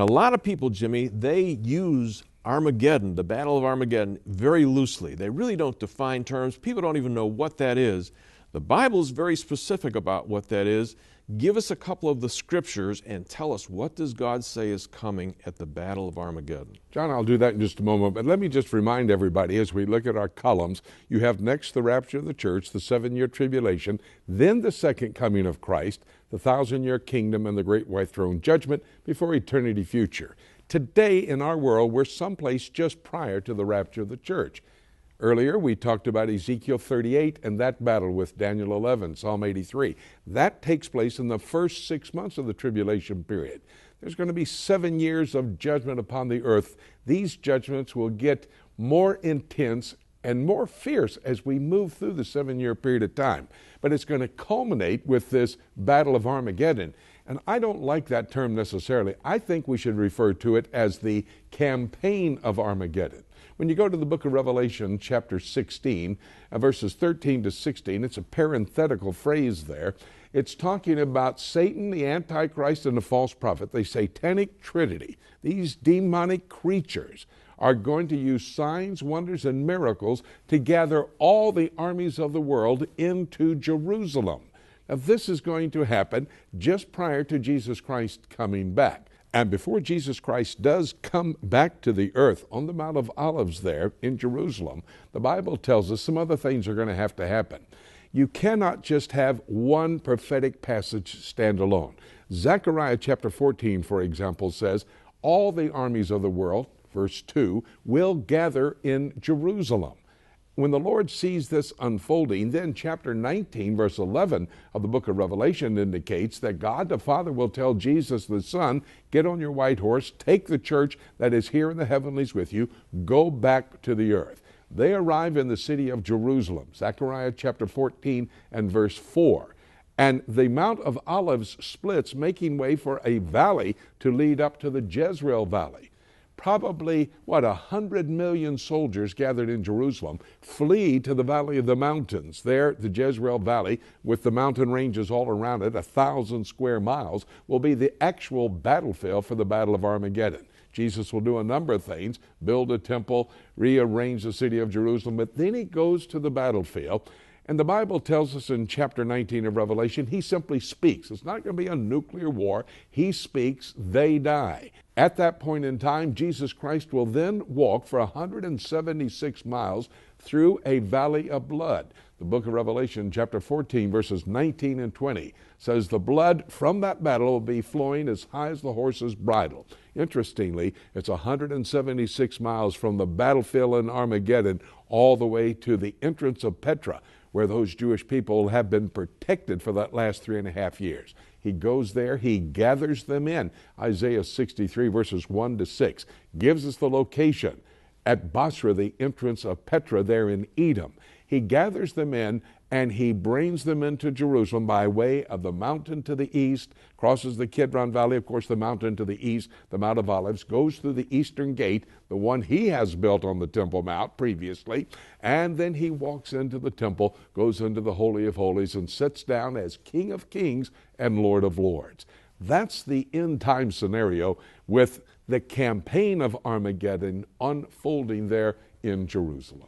A lot of people, Jimmy, they use Armageddon, the Battle of Armageddon, very loosely. They really don't define terms. People don't even know what that is. The Bible is very specific about what that is. Give us a couple of the scriptures and tell us, what does God say is coming at the Battle of Armageddon? John, I'll do that in just a moment, but let me just remind everybody as we look at our columns, you have next the rapture of the church, the 7-year tribulation, then the second coming of Christ, the 1,000-year kingdom, and the great white throne judgment before eternity future. Today in our world, we're someplace just prior to the rapture of the church. Earlier, we talked about Ezekiel 38 and that battle with Daniel 11, Psalm 83. That takes place in the first 6 months of the tribulation period. There's going to be 7 years of judgment upon the earth. These judgments will get more intense and more fierce as we move through the 7-year period of time. But it's going to culminate with this Battle of Armageddon. And I don't like that term necessarily. I think we should refer to it as the campaign of Armageddon. When you go to the book of Revelation, chapter 16, verses 13 to 16, it's a parenthetical phrase there. It's talking about Satan, the Antichrist, and the false prophet, the satanic trinity. These demonic creatures are going to use signs, wonders, and miracles to gather all the armies of the world into Jerusalem. Now, this is going to happen just prior to Jesus Christ coming back. And before Jesus Christ does come back to the earth on the Mount of Olives there in Jerusalem, the Bible tells us some other things are going to happen. You cannot just have one prophetic passage stand alone. Zechariah chapter 14, for example, says, all the armies of the world, verse 2, will gather in Jerusalem. When the Lord sees this unfolding, then chapter 19, verse 11 of the book of Revelation indicates that God the Father will tell Jesus the Son, get on your white horse, take the church that is here in the heavenlies with you, go back to the earth. They arrive in the city of Jerusalem, Zechariah chapter 14 and verse 4. And the Mount of Olives splits, making way for a valley to lead up to the Jezreel Valley. Probably, 100 million soldiers gathered in Jerusalem flee to the Valley of the Mountains. There, the Jezreel Valley, with the mountain ranges all around it, 1,000 square miles, will be the actual battlefield for the Battle of Armageddon. Jesus will do a number of things, build a temple, rearrange the city of Jerusalem, but then he goes to the battlefield. And the Bible tells us in chapter 19 of Revelation, he simply speaks. It's not going to be a nuclear war. He speaks, they die. At that point in time, Jesus Christ will then walk for 176 miles through a valley of blood. The book of Revelation, chapter 14, verses 19 and 20, says the blood from that battle will be flowing as high as the horse's bridle. Interestingly, it's 176 miles from the battlefield in Armageddon all the way to the entrance of Petra, where those Jewish people have been protected for that last 3.5 years. He goes there, he gathers them in. Isaiah 63, verses 1 to 6, gives us the location at Basra, the entrance of Petra there in Edom. He gathers them in and he brings them into Jerusalem by way of the mountain to the east, crosses the Kidron Valley, of course the mountain to the east, the Mount of Olives, goes through the eastern gate, the one he has built on the Temple Mount previously, and then he walks into the temple, goes into the Holy of Holies, and sits down as King of Kings and Lord of Lords. That's the end time scenario with the campaign of Armageddon unfolding there in Jerusalem.